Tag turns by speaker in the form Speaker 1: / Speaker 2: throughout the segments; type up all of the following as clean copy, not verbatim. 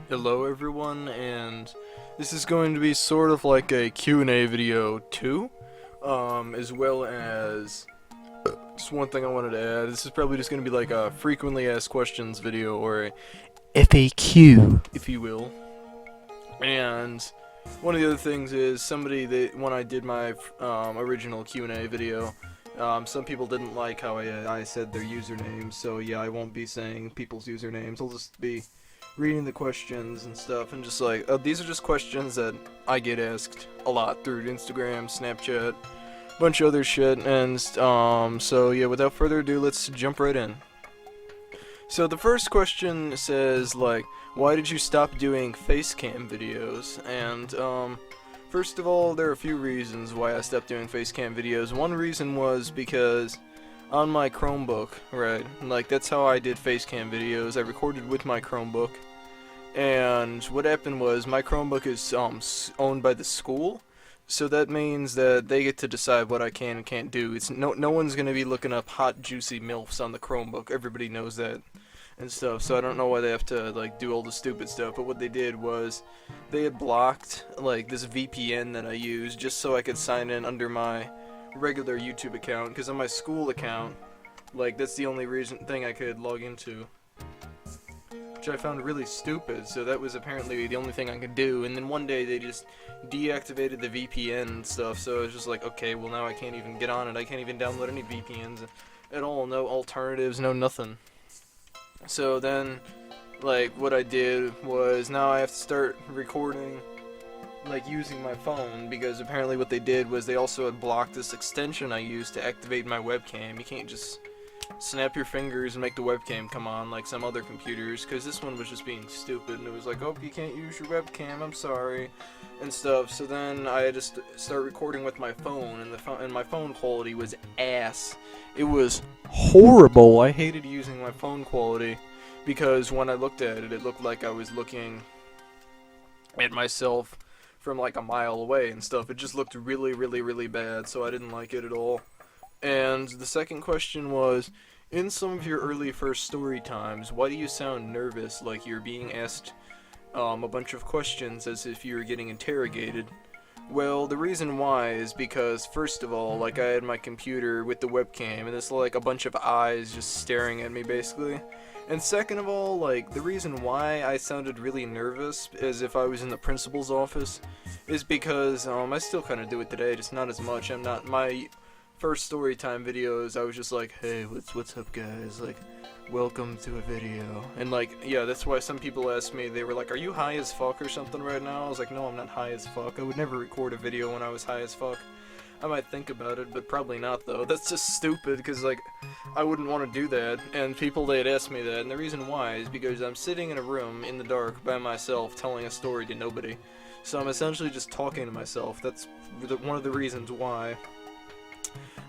Speaker 1: Hello everyone, and this is going to be sort of like a Q&A video too, as well as just one thing I wanted to add. This is probably just going to be like a frequently asked questions video, or a FAQ, if you will. And one of the other things is when I did my original Q&A video, some people didn't like how I said their usernames, so yeah, I won't be saying people's usernames. I'll just be reading the questions and stuff, and just like, these are just questions that I get asked a lot through Instagram, Snapchat, bunch of other shit, and so yeah, without further ado, let's jump right in. So the first question says, like, why did you stop doing facecam videos? And first of all, there are a few reasons why I stopped doing facecam videos. One reason was because on my Chromebook, right, like, that's how I did facecam videos. I recorded with my Chromebook, and what happened was my Chromebook is owned by the school, so that means that they get to decide what I can and can't do. It's no one's gonna be looking up hot juicy MILFs on the Chromebook. Everybody knows that and stuff. So I don't know why they have to like do all the stupid stuff. But what they did was they had blocked like this VPN that I used just so I could sign in under my regular YouTube account, because on my school account, like, that's the only thing I could log into, which I found really stupid. So that was apparently the only thing I could do, and then one day they just deactivated the VPN and stuff, so I was just like, okay, well, now I can't even get on it. I can't even download any VPNs at all, no alternatives, no nothing. So then, like, what I did was now I have to start recording like using my phone, because apparently what they did was they also had blocked this extension I used to activate my webcam. You can't just snap your fingers and make the webcam come on like some other computers, because this one was just being stupid, and it was like, oh, you can't use your webcam, I'm sorry, and stuff. So then I had to start recording with my phone, and my phone quality was ass. It was horrible. I hated using my phone quality, because when I looked at it, it looked like I was looking at myself from like a mile away and stuff. It just looked really, really, really bad, so I didn't like it at all. And the second question was, in some of your early first story times, why do you sound nervous, like you're being asked a bunch of questions as if you were getting interrogated? Well, the reason why is because, first of all, like, I had my computer with the webcam, and it's like a bunch of eyes just staring at me, basically. And second of all, like, the reason why I sounded really nervous, as if I was in the principal's office, is because, I still kind of do it today, just not as much. My first story time videos, I was just like, hey, what's up, guys, like, welcome to a video. And like, yeah, that's why some people asked me, they were like, are you high as fuck or something right now? I was like, no, I'm not high as fuck. I would never record a video when I was high as fuck. I might think about it, but probably not, though. That's just stupid, because, like, I wouldn't want to do that, and people, they'd ask me that, and the reason why is because I'm sitting in a room in the dark by myself telling a story to nobody. So I'm essentially just talking to myself. That's one of the reasons why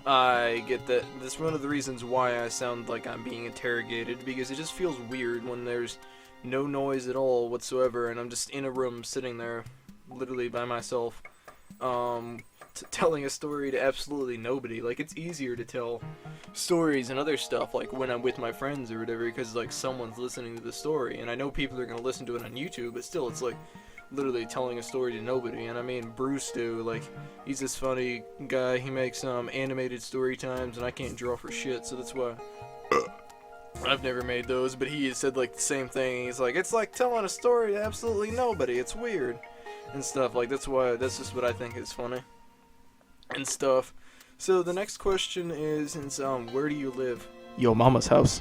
Speaker 1: I get that. That's one of the reasons why I sound like I'm being interrogated, because it just feels weird when there's no noise at all whatsoever, and I'm just in a room sitting there, literally by myself, telling a story to absolutely nobody. Like, it's easier to tell stories and other stuff, like, when I'm with my friends or whatever, because, like, someone's listening to the story, and I know people are going to listen to it on YouTube, but still, it's like literally telling a story to nobody. And I mean, Bruce do, like, he's this funny guy, he makes animated story times, and I can't draw for shit, so that's why I've never made those. But he said like the same thing. He's like, it's like telling a story to absolutely nobody, it's weird and stuff. Like, that's just what I think is funny and stuff. So the next question is, where do you live? Yo, mama's house.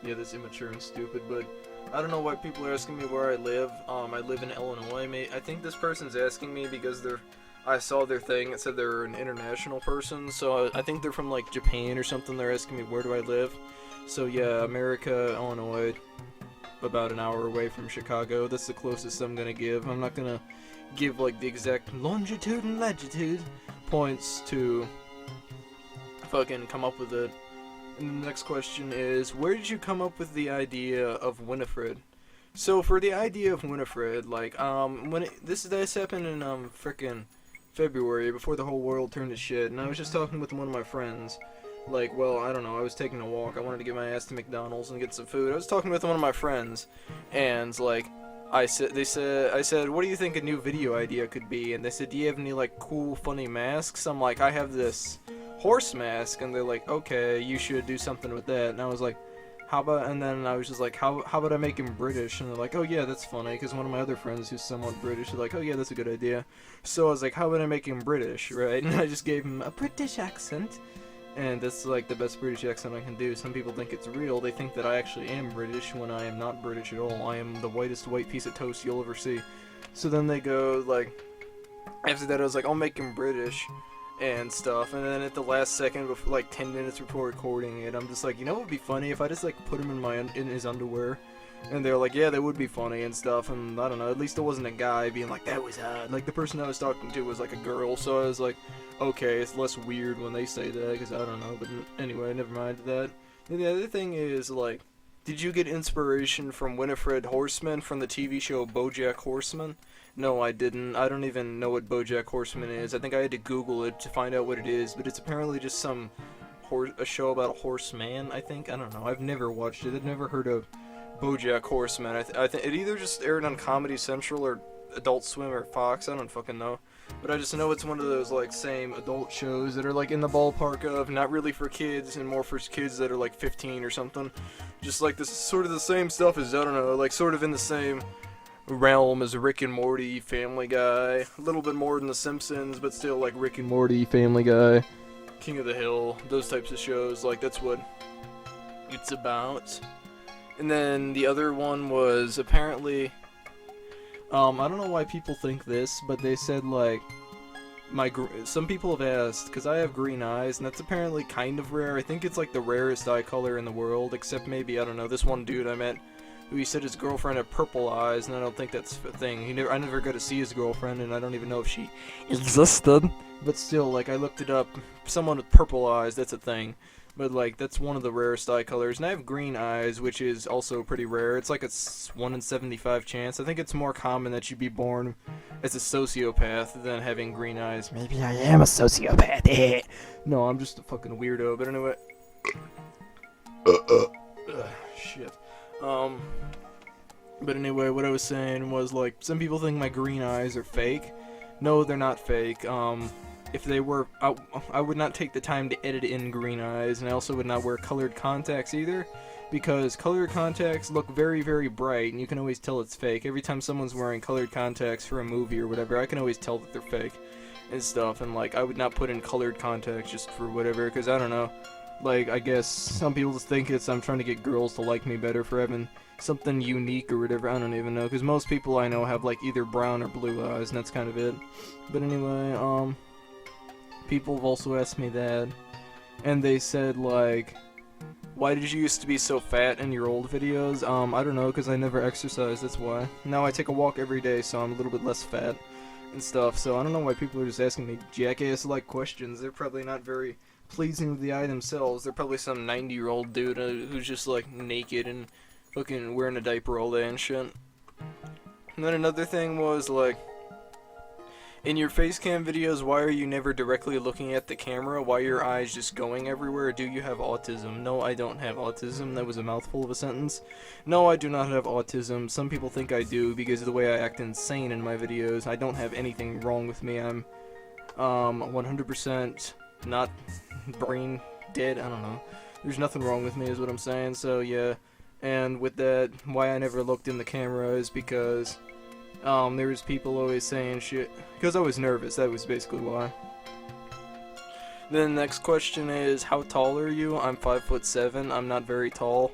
Speaker 1: Yeah, that's immature and stupid, but I don't know why people are asking me where I live. I live in Illinois. I think this person's asking me because I saw their thing, it said they're an international person, so I think they're from like Japan or something. They're asking me where do I live. So yeah, America, Illinois, about an hour away from Chicago. That's the closest I'm gonna give. I'm not gonna give like the exact longitude and latitude points to fucking come up with it. And the next question is, where did you come up with the idea of Winifred? So for the idea of Winifred, like, this happened in frickin' February, before the whole world turned to shit, and I was just talking with one of my friends. Like, well, I don't know, I was taking a walk. I wanted to get my ass to McDonald's and get some food. I was talking with one of my friends, and like, I said, what do you think a new video idea could be? And they said, do you have any like cool, funny masks? I'm like, I have this horse mask, and they're like, okay, you should do something with that. And I was like, how about? And then I was just like, how about I make him British? And they're like, oh yeah, that's funny, because one of my other friends who's somewhat British is like, oh yeah, that's a good idea. So I was like, how about I make him British, right? And I just gave him a British accent. And that's like the best British accent I can do. Some people think it's real. They think that I actually am British when I am not British at all. I am the whitest white piece of toast you'll ever see. So then they go like, after that I was like, I'll make him British and stuff. And then at the last second, before, like 10 minutes before recording it, I'm just like, you know what would be funny if I just like put him in his underwear. And they're like, yeah, that would be funny and stuff. And I don't know, at least it wasn't a guy being like, that was odd. Like the person I was talking to was like a girl, so I was like, okay, it's less weird when they say that, because I don't know. But anyway, never mind that. And the other thing is, like, did you get inspiration from Winifred Horseman from the TV show BoJack Horseman? No, I didn't. I don't even know what BoJack Horseman is. I think I had to Google it to find out what it is, but it's apparently just some a show about a horseman, I think. I don't know. I've never watched it. I've never heard of BoJack Horseman. I think it either just aired on Comedy Central or Adult Swim or Fox. I don't fucking know. But I just know it's one of those like same adult shows that are like in the ballpark of not really for kids and more for kids that are like 15 or something. Just like this sort of the same stuff as, I don't know, like sort of in the same realm as Rick and Morty, Family Guy. A little bit more than The Simpsons, but still like Rick and Morty, Family Guy, King of the Hill, those types of shows. Like that's what it's about. And then the other one was apparently, I don't know why people think this, but they said like, some people have asked, because I have green eyes, and that's apparently kind of rare. I think it's like the rarest eye color in the world, except maybe, I don't know, this one dude I met, who he said his girlfriend had purple eyes, and I don't think that's a thing. I never got to see his girlfriend, and I don't even know if she existed. But still, like, I looked it up, someone with purple eyes, that's a thing. But, like, that's one of the rarest eye colors. And I have green eyes, which is also pretty rare. It's like a 1 in 75 chance. I think it's more common that you be born as a sociopath than having green eyes. Maybe I am a sociopath. No, I'm just a fucking weirdo. But anyway. Shit. But anyway, what I was saying was, like, some people think my green eyes are fake. No, they're not fake. If they were, I would not take the time to edit in green eyes, and I also would not wear colored contacts either, because colored contacts look very, very bright, and you can always tell it's fake. Every time someone's wearing colored contacts for a movie or whatever, I can always tell that they're fake and stuff, and like, I would not put in colored contacts just for whatever, because I don't know, like, I guess some people just think I'm trying to get girls to like me better for having something unique or whatever. I don't even know, because most people I know have like either brown or blue eyes, and that's kind of it. But anyway, people have also asked me that, and they said, like, why did you used to be so fat in your old videos? I don't know, because I never exercised, that's why. Now I take a walk every day, so I'm a little bit less fat and stuff, so I don't know why people are just asking me jackass-like questions. They're probably not very pleasing to the eye themselves. They're probably some 90-year-old dude who's just, like, naked and fucking wearing a diaper all day and shit. And then another thing was, like, in your facecam videos, why are you never directly looking at the camera? Why are your eyes just going everywhere? Do you have autism? No, I don't have autism. That was a mouthful of a sentence. No, I do not have autism. Some people think I do because of the way I act insane in my videos. I don't have anything wrong with me. I'm 100% not brain dead. I don't know. There's nothing wrong with me is what I'm saying. So yeah, and with that, why I never looked in the camera is because there was people always saying shit, because I was nervous, that was basically why. Then the next question is, how tall are you? I'm 5'7", I'm not very tall.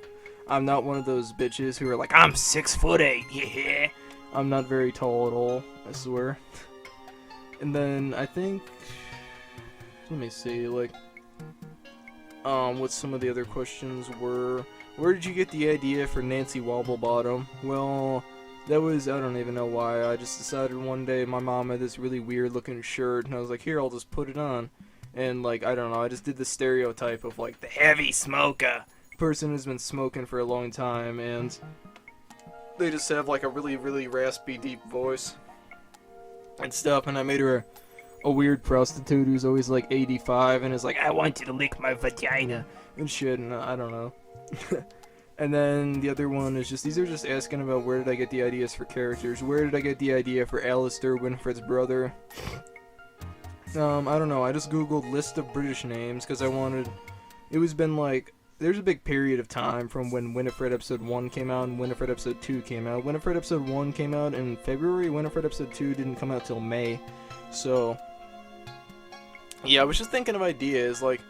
Speaker 1: I'm not one of those bitches who are like, I'm 6'8", yeah. I'm not very tall at all, I swear. And then, I think, let me see, like, what some of the other questions were. Where did you get the idea for Nancy Wobblebottom? Well, that was, I don't even know why, I just decided one day my mom had this really weird looking shirt, and I was like, here, I'll just put it on. And, like, I don't know, I just did the stereotype of, like, the heavy smoker person who's been smoking for a long time, and they just have, like, a really, really raspy, deep voice and stuff, and I made her a weird prostitute who's always, like, 85, and is like, I want you to lick my vagina, and shit, and I don't know. And then the other one is just, these are just asking about where did I get the ideas for characters. Where did I get the idea for Alistair, Winifred's brother? I don't know, I just googled list of British names because I wanted, it was been like, there's a big period of time from when Winifred episode 1 came out and Winifred episode 2 came out. Winifred episode 1 came out in February, Winifred episode 2 didn't come out till May. So, yeah, I was just thinking of ideas, like,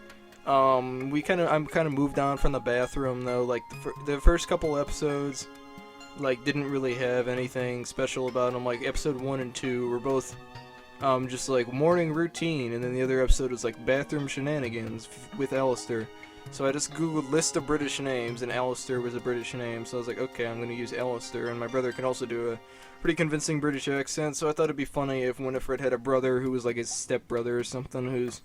Speaker 1: I'm kind of moved on from the bathroom though. Like the first couple episodes, like didn't really have anything special about them. Like episode 1 and 2 were both, just like morning routine, and then the other episode was like bathroom shenanigans with Alistair. So I just googled list of British names, and Alistair was a British name. So I was like, okay, I'm gonna use Alistair, and my brother can also do a pretty convincing British accent. So I thought it'd be funny if Winifred had a brother who was like his stepbrother or something, who's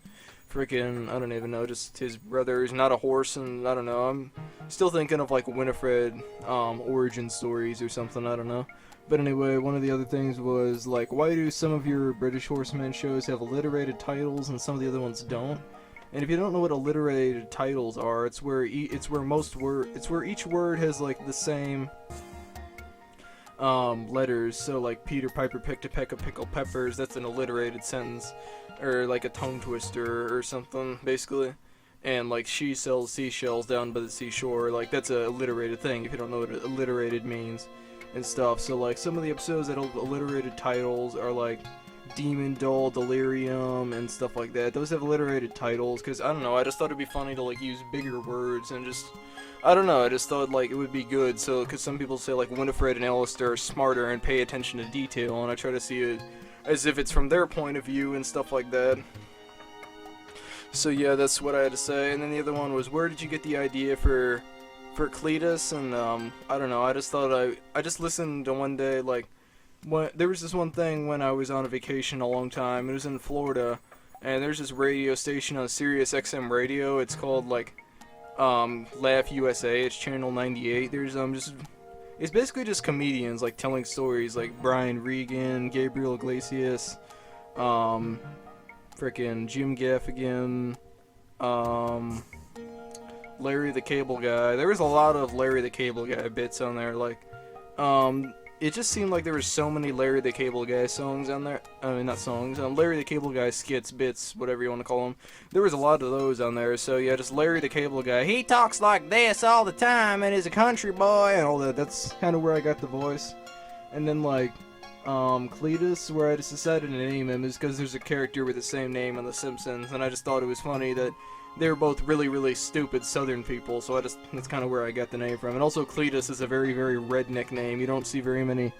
Speaker 1: freaking, I don't even know, just his brother is not a horse, and I don't know, I'm still thinking of like Winifred origin stories or something, I don't know. But anyway, one of the other things was like, why do some of your British horseman shows have alliterated titles and some of the other ones don't? And if you don't know what alliterated titles are, it's where each word has like the same letters. So like Peter Piper picked a peck of pickled peppers, that's an alliterated sentence. Or like a tongue twister or something, basically. And like she sells seashells down by the seashore, like that's a alliterated thing if you don't know what alliterated means and stuff. So like some of the episodes that have alliterated titles are like Demon Doll, Delirium, and stuff like that. Those have alliterated titles because, I don't know, I just thought it'd be funny to like use bigger words and just, I don't know, I just thought like it would be good. So because some people say like Winifred and Alistair are smarter and pay attention to detail, and I try to see it as if it's from their point of view and stuff like that. So yeah, that's what I had to say. And then the other one was, where did you get the idea for Cletus? And I don't know, I just thought I just listened to one day, like, there was this one thing when I was on a vacation a long time. It was in Florida, and there's this radio station on Sirius XM radio. It's called like Laugh USA. It's channel 98. There's just, it's basically just comedians like telling stories, like Brian Regan, Gabriel Iglesias, frickin' Jim Gaffigan, Larry the Cable Guy. There was a lot of Larry the Cable Guy bits on there. Like, it just seemed like there were so many Larry the Cable Guy songs on there. I mean, not songs. Larry the Cable Guy skits, bits, whatever you want to call them. There was a lot of those on there. So yeah, just Larry the Cable Guy. He talks like this all the time, and is a country boy, and all that. That's kind of where I got the voice. And then like, Cletus, where I just decided to name him is because there's a character with the same name on The Simpsons, and I just thought it was funny that they were both really, really stupid Southern people, so that's kind of where I got the name from. And also Cletus is a very, very redneck name. You don't see very many,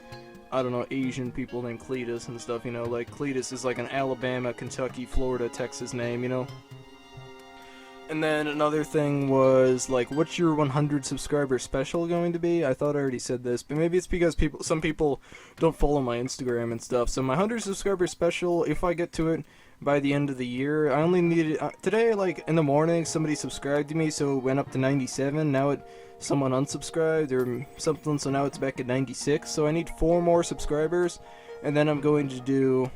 Speaker 1: I don't know, Asian people named Cletus and stuff, you know, like Cletus is like an Alabama, Kentucky, Florida, Texas name, you know. And then another thing was, like, what's your 100 subscriber special going to be? I thought I already said this, but maybe it's because some people don't follow my Instagram and stuff. So my 100 subscriber special, if I get to it by the end of the year, I only needed, today, like, in the morning, somebody subscribed to me, so it went up to 97. Now someone unsubscribed or something, so now it's back at 96. So I need 4 more subscribers, and then I'm going to do,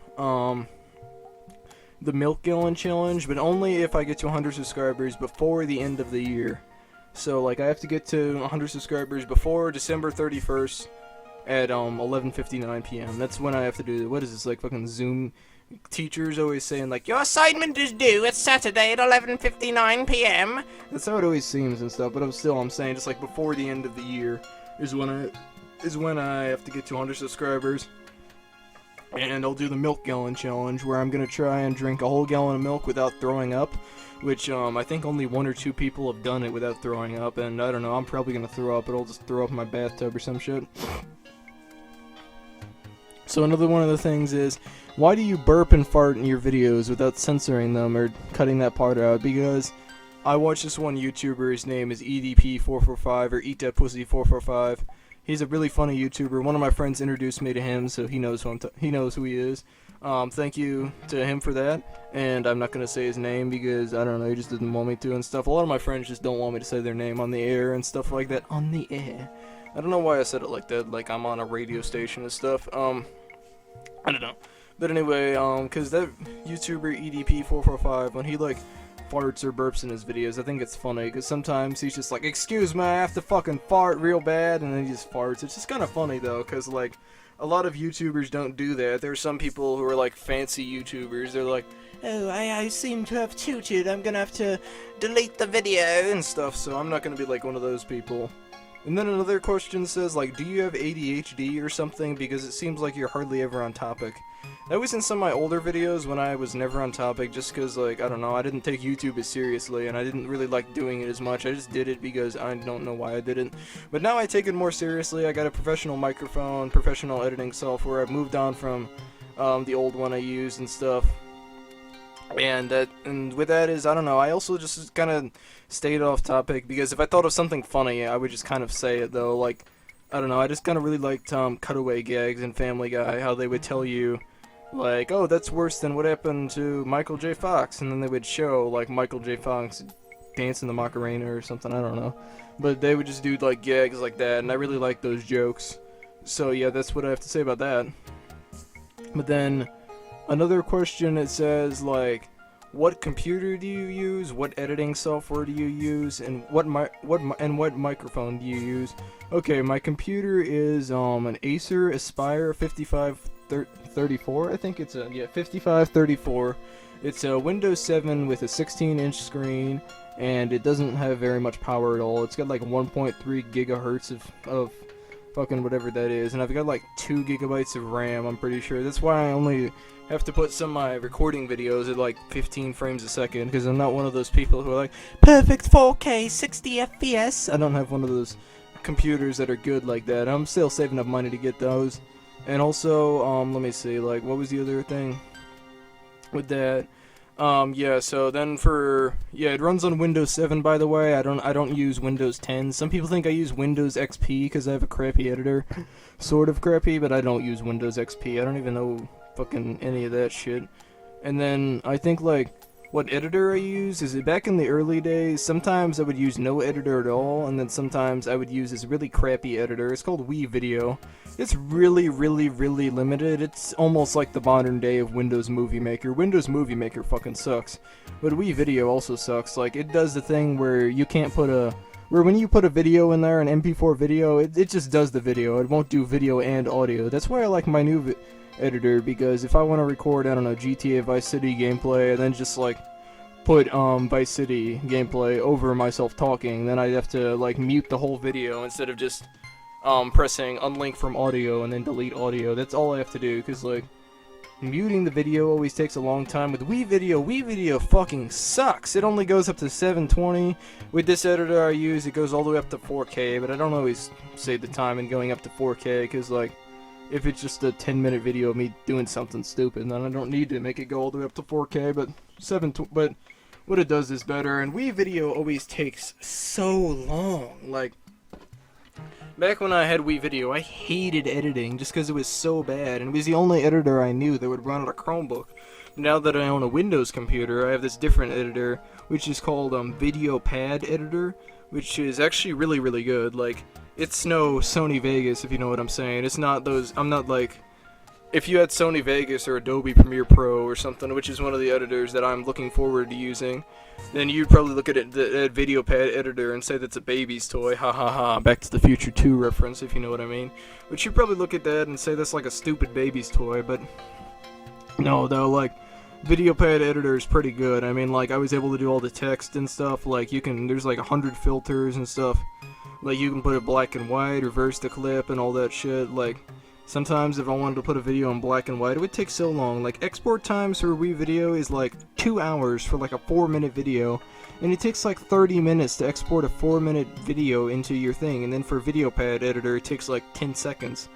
Speaker 1: the Milk Gallon Challenge, but only if I get to 100 subscribers before the end of the year. So, like, I have to get to 100 subscribers before December 31st at 11:59 p.m. That's when I have to do, what is this, like, fucking Zoom teachers always saying, like, your assignment is due at Saturday at 11:59 p.m. That's how it always seems and stuff, but I'm saying, just, like, before the end of the year is when I have to get to 100 subscribers. And I'll do the Milk Gallon Challenge, where I'm going to try and drink a whole gallon of milk without throwing up, which I think only 1 or 2 people have done it without throwing up, and I don't know, I'm probably going to throw up, but I'll just throw up in my bathtub or some shit. So another one of the things is, why do you burp and fart in your videos without censoring them or cutting that part out? Because I watched this one YouTuber, his name is EDP445, or Eat That Pussy 445. He's a really funny YouTuber. One of my friends introduced me to him, so he knows who he is. Thank you to him for that. And I'm not gonna say his name because I don't know, he just didn't want me to and stuff. A lot of my friends just don't want me to say their name on the air and stuff like that. On the air. I don't know why I said it like that. Like I'm on a radio station and stuff. I don't know. But anyway, cause that YouTuber EDP445, when he like farts or burps in his videos. I think it's funny, because sometimes he's just like, excuse me, I have to fucking fart real bad, and then he just farts. It's just kind of funny, though, because, like, a lot of YouTubers don't do that. There are some people who are, like, fancy YouTubers. They're like, oh, I seem to have tooted. I'm gonna have to delete the video and stuff, so I'm not gonna be, like, one of those people. And then another question says, like, do you have ADHD or something? Because it seems like you're hardly ever on topic. That was in some of my older videos when I was never on topic, just because, like, I don't know, I didn't take YouTube as seriously, and I didn't really like doing it as much. I just did it because I don't know why I did it. But now I take it more seriously. I got a professional microphone, professional editing software. I've moved on from the old one I used and stuff. And with that is, I don't know, I also just kind of stayed off topic, because if I thought of something funny, I would just kind of say it, though. Like, I don't know, I just kind of really liked cutaway gags in Family Guy, how they would tell you, like, oh, that's worse than what happened to Michael J. Fox, and then they would show, like, Michael J. Fox dancing the Macarena or something, I don't know. But they would just do, like, gags like that, and I really like those jokes. So, yeah, that's what I have to say about that. But then another question, it says, like, what computer do you use? What editing software do you use? And what microphone do you use? Okay, my computer is an Acer Aspire 5534. I think it's a 5534. It's a Windows 7 with a 16-inch screen, and it doesn't have very much power at all. It's got like 1.3 gigahertz of fucking whatever that is, and I've got like 2 gigabytes of RAM, I'm pretty sure. That's why I only have to put some of my recording videos at like 15 frames a second, because I'm not one of those people who are like, perfect 4K, 60 FPS. I don't have one of those computers that are good like that. I'm still saving up money to get those. And also, let me see, like, what was the other thing with that? Yeah, so then it runs on Windows 7, by the way. I don't use Windows 10. Some people think I use Windows XP because I have a crappy editor. Sort of crappy, but I don't use Windows XP. I don't even know fucking any of that shit. And then I think, like, what editor I use is, back in the early days, sometimes I would use no editor at all, and then sometimes I would use this really crappy editor. It's called Video. It's really, really, really limited. It's almost like the modern day of Windows Movie Maker. Windows Movie Maker fucking sucks, but Video also sucks. Like, it does the thing where you can't put where when you put a video in there, an MP4 video, it just does the video. It won't do video and audio. That's why I like my new editor, because if I want to record, I don't know, GTA Vice City gameplay, and then just, like, put, Vice City gameplay over myself talking, then I'd have to, like, mute the whole video instead of just, pressing unlink from audio and then delete audio. That's all I have to do, because, like, muting the video always takes a long time. With Video fucking sucks. It only goes up to 720. With this editor I use, it goes all the way up to 4K, but I don't always save the time in going up to 4K, because, like, if it's just a 10-minute video of me doing something stupid, then I don't need to make it go all the way up to 4K, but but what it does is better, and Video always takes so long. Like, back when I had Video, I hated editing just because it was so bad, and it was the only editor I knew that would run on a Chromebook. Now that I own a Windows computer, I have this different editor, which is called Video Pad Editor, which is actually really, really good. Like, it's no Sony Vegas, if you know what I'm saying. It's not those, I'm not like, if you had Sony Vegas or Adobe Premiere Pro or something, which is one of the editors that I'm looking forward to using, then you'd probably look at it, the Video Pad Editor, and say that's a baby's toy, ha ha ha, Back to the Future 2 reference, if you know what I mean. But you'd probably look at that and say that's like a stupid baby's toy, but no, though, like, Video Pad Editor is pretty good. I mean, like, I was able to do all the text and stuff. Like, there's like 100 filters and stuff. Like, you can put it black and white, reverse the clip, and all that shit. Like, sometimes if I wanted to put a video in black and white, it would take so long. Like, export times for Video is like 2 hours for like a 4-minute video, and it takes like 30 minutes to export a 4-minute video into your thing, and then for Video Pad Editor, it takes like 10 seconds.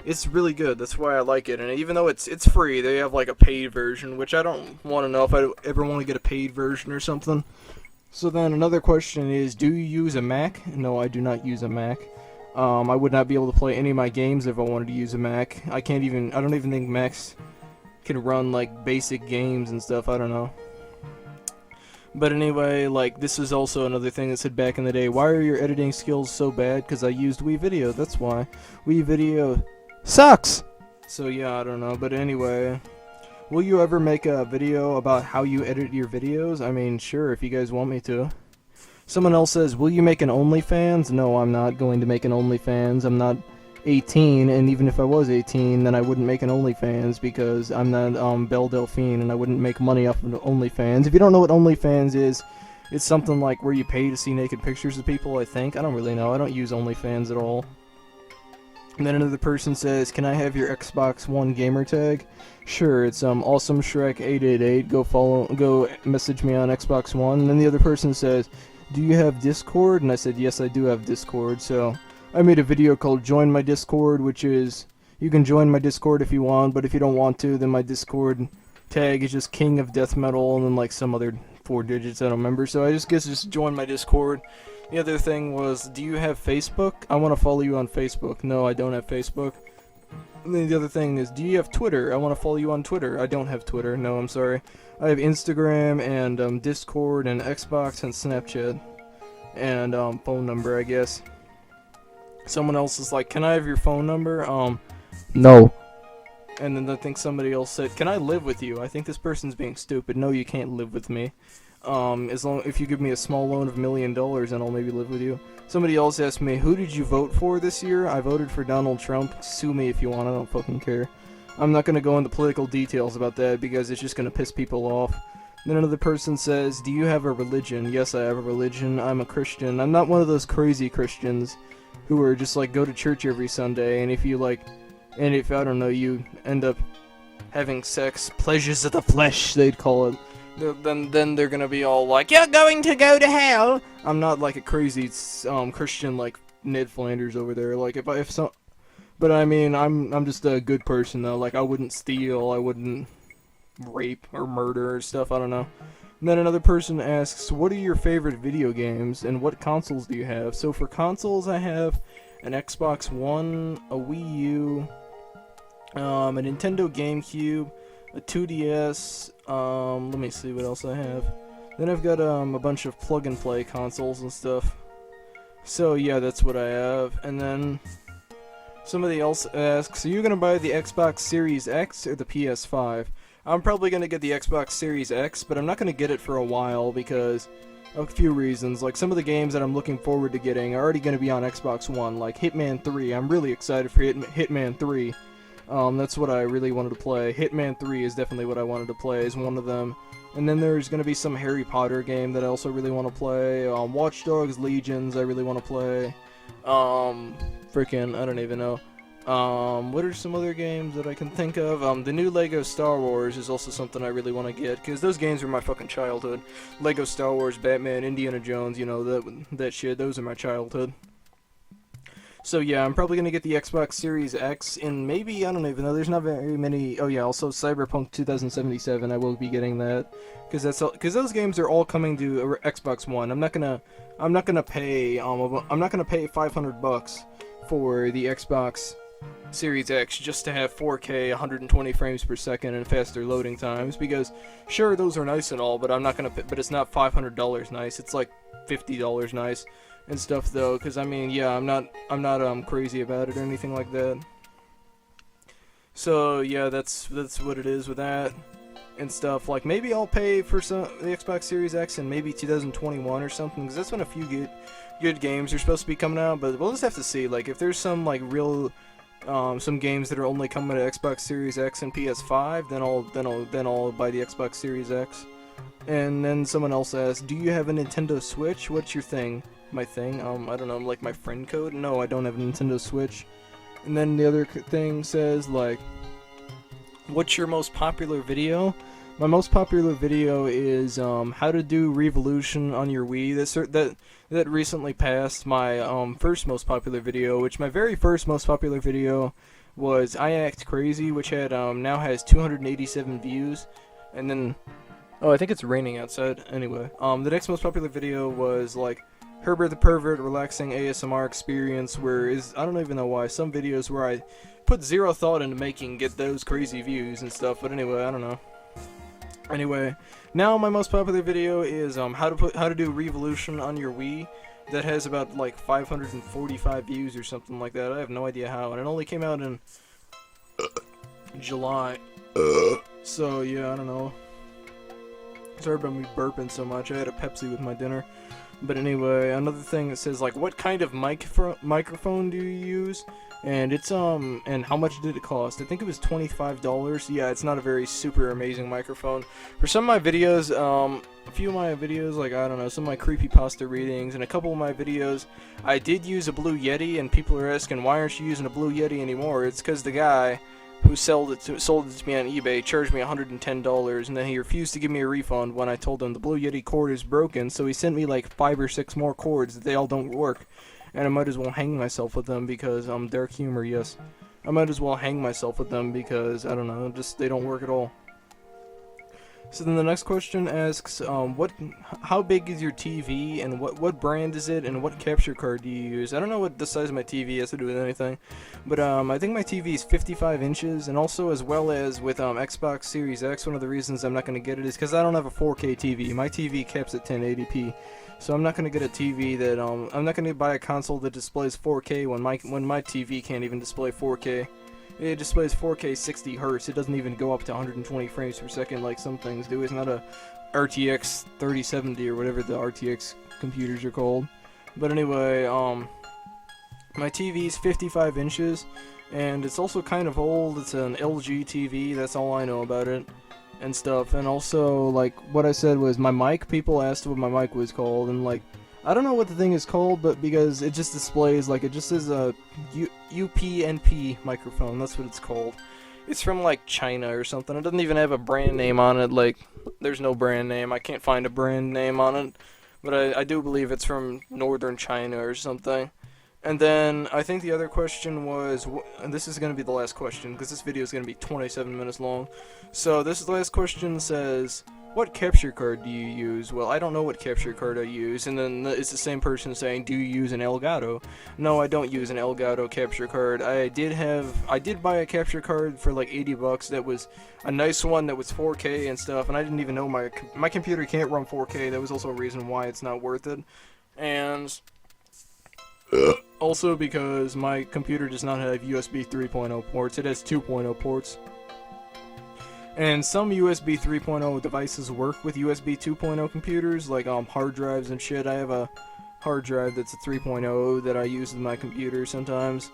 Speaker 1: It's really good, that's why I like it, and even though it's free, they have like a paid version, which I don't want to know if I ever want to get a paid version or something. So then another question is, do you use a Mac? No, I do not use a Mac. I would not be able to play any of my games if I wanted to use a Mac. I don't even think Macs can run like basic games and stuff, I don't know. But anyway, like, this is also another thing that said back in the day, why are your editing skills so bad? Because I used Video, that's why. Video sucks! So yeah, I don't know, but anyway. will you ever make a video about how you edit your videos? I mean, sure, if you guys want me to. Someone else says, will you make an OnlyFans? No, I'm not going to make an OnlyFans. I'm not 18, and even if I was 18, then I wouldn't make an OnlyFans because I'm not Belle Delphine, and I wouldn't make money off of OnlyFans. If you don't know what OnlyFans is, it's something like where you pay to see naked pictures of people, I think. I don't really know. I don't use OnlyFans at all. And then another person says, can I have your Xbox One gamer tag? Sure, it's Awesome Shrek 888. Go message me on Xbox One. And then the other person says, do you have Discord? And I said, yes, I do have Discord. So I made a video called Join My Discord, which is, you can join my Discord if you want, but if you don't want to, then my Discord tag is just King of Death Metal, and then like some other 4 digits I don't remember. So I just join my Discord. The other thing was, do you have Facebook? I want to follow you on Facebook. No, I don't have Facebook. And then the other thing is, do you have Twitter? I want to follow you on Twitter. I don't have Twitter. No, I'm sorry. I have Instagram and Discord and Xbox and Snapchat and phone number, I guess. Someone else is like, can I have your phone number? No. And then I think somebody else said, can I live with you? I think this person's being stupid. No, you can't live with me. If you give me a small loan of $1 million, then I'll maybe live with you. Somebody else asked me, who did you vote for this year? I voted for Donald Trump. Sue me if you want, I don't fucking care. I'm not gonna go into political details about that because it's just gonna piss people off. Then another person says, do you have a religion? Yes, I have a religion. I'm a Christian. I'm not one of those crazy Christians who are just like go to church every Sunday, and if I don't know, you end up having sex, pleasures of the flesh, they'd call it. Then they're gonna be all like, you're going to go to hell. I'm not like a crazy Christian like Ned Flanders over there. Like but I mean, I'm just a good person though. Like I wouldn't steal, I wouldn't rape or murder or stuff. I don't know. And then another person asks, what are your favorite video games and what consoles do you have? So for consoles, I have an Xbox One, a Wii U, a Nintendo GameCube, a 2DS, let me see what else I have. Then I've got a bunch of plug-and-play consoles and stuff. So yeah, that's what I have. And then somebody else asks, are you gonna buy the Xbox Series X or the PS5? I'm probably gonna get the Xbox Series X, but I'm not gonna get it for a while because of a few reasons. Like some of the games that I'm looking forward to getting are already gonna be on Xbox One, like Hitman 3. I'm really excited for Hitman 3. That's what I really wanted to play. Hitman 3 is definitely what I wanted to play, is one of them. And then there's going to be some Harry Potter game that I also really want to play. Watch Dogs Legions I really want to play. I don't even know. What are some other games that I can think of? The new Lego Star Wars is also something I really want to get, because those games are my fucking childhood. Lego Star Wars, Batman, Indiana Jones, you know, that shit, those are my childhood. So yeah, I'm probably gonna get the Xbox Series X, and maybe, I don't even know, there's not very many. Oh yeah, also Cyberpunk 2077, I will be getting that, because those games are all coming to Xbox One. I'm not gonna pay $500 for the Xbox Series X just to have 4K, 120 frames per second, and faster loading times, because sure, those are nice and all, but but it's not $500 nice. It's like $50 nice. And stuff though, because I mean, yeah, I'm not crazy about it or anything like that. So yeah, that's what it is with that and stuff. Like maybe I'll pay for the Xbox Series X in maybe 2021 or something, because that's when a few good games are supposed to be coming out. But we'll just have to see. Like if there's some like real some games that are only coming to Xbox Series X and PS5, then I'll buy the Xbox Series X. And then someone else asked, do you have a Nintendo Switch? What's your thing? My thing? I don't know, like my friend code? No, I don't have a Nintendo Switch. And then the other thing says, like, what's your most popular video? My most popular video is, how to do Revolution on your Wii. That recently passed my, first most popular video, which my very first most popular video was I Act Crazy, which had, now has 287 views. And then, oh, I think it's raining outside. Anyway, the next most popular video was, like, Herbert the Pervert relaxing ASMR experience, where I don't even know why, some videos where I put zero thought into making get those crazy views and stuff, but anyway, I don't know. Anyway, now my most popular video is how to do Revolution on your Wii. That has about like 545 views or something like that. I have no idea how, and it only came out in July. So yeah, I don't know. Sorry about me burping so much. I had a Pepsi with my dinner. But anyway, another thing that says like, what kind of microphone do you use? And it's and how much did it cost? I think it was $25. Yeah, it's not a very super amazing microphone. For some of my videos, a few of my videos, like I don't know, some of my creepypasta readings, and a couple of my videos, I did use a Blue Yeti, and people are asking, why aren't you using a Blue Yeti anymore? It's because the guy who sold it to me on eBay charged me $110, and then he refused to give me a refund when I told him the Blue Yeti cord is broken, so he sent me like 5 or 6 more cords that they all don't work. And I might as well hang myself with them because, dark humor, yes. I might as well hang myself with them because, I don't know, just, they don't work at all. So then the next question asks, how big is your TV, and what brand is it, and what capture card do you use? I don't know what the size of my TV has to do with anything, but, I think my TV is 55 inches, and also as well as with, Xbox Series X, one of the reasons I'm not going to get it is because I don't have a 4K TV. My TV caps at 1080p. So I'm not gonna get a TV that I'm not gonna buy a console that displays 4K when my TV can't even display 4K. It displays 4K 60 Hz. It doesn't even go up to 120 frames per second like some things do. It's not a RTX 3070 or whatever the RTX computers are called. But anyway, my TV is 55 inches, and it's also kind of old. It's an LG TV. That's all I know about it. And stuff, and also, like, what I said was my mic. People asked what my mic was called, and, like, I don't know what the thing is called, but because it just displays, like, it just says a UPnP microphone. That's what it's called. It's from, like, China or something. It doesn't even have a brand name on it. Like, there's no brand name. I can't find a brand name on it, but I do believe it's from northern China or something. And then, I think the other question was, and this is going to be the last question, because this video is going to be 27 minutes long. So, this last question says, what capture card do you use? Well, I don't know what capture card I use, and then it's the same person saying, do you use an Elgato? No, I don't use an Elgato capture card. I did buy a capture card for like 80 bucks that was a nice one that was 4K and stuff, and I didn't even know my computer can't run 4K. That was also a reason why it's not worth it. And also because my computer does not have USB 3.0 ports, it has 2.0 ports. And some USB 3.0 devices work with USB 2.0 computers, like hard drives and shit. I have a hard drive that's a 3.0 that I use in my computer sometimes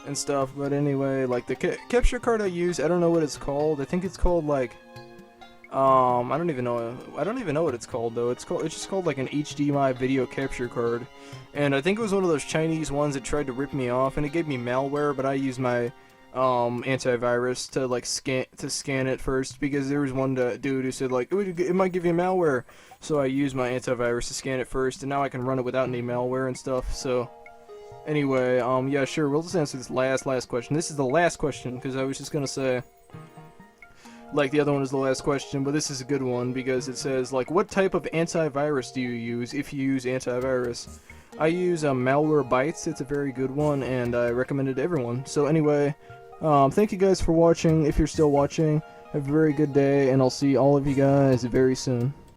Speaker 1: and stuff. But anyway, like the capture card I use, I don't know what it's called. I think it's called like I don't even know what it's called though. It's just called like an HDMI video capture card. And I think it was one of those Chinese ones that tried to rip me off, and it gave me malware, but I used my antivirus to like scan it first, because there was one dude who said like it might give you malware. So I used my antivirus to scan it first, and now I can run it without any malware and stuff. So anyway, yeah, sure, we'll just answer this last question. This is the last question, because I was just gonna say, like, the other one is the last question, but this is a good one because it says, like, what type of antivirus do you use if you use antivirus? I use Malwarebytes. It's a very good one, and I recommend it to everyone. So anyway, thank you guys for watching. If you're still watching, have a very good day, and I'll see all of you guys very soon.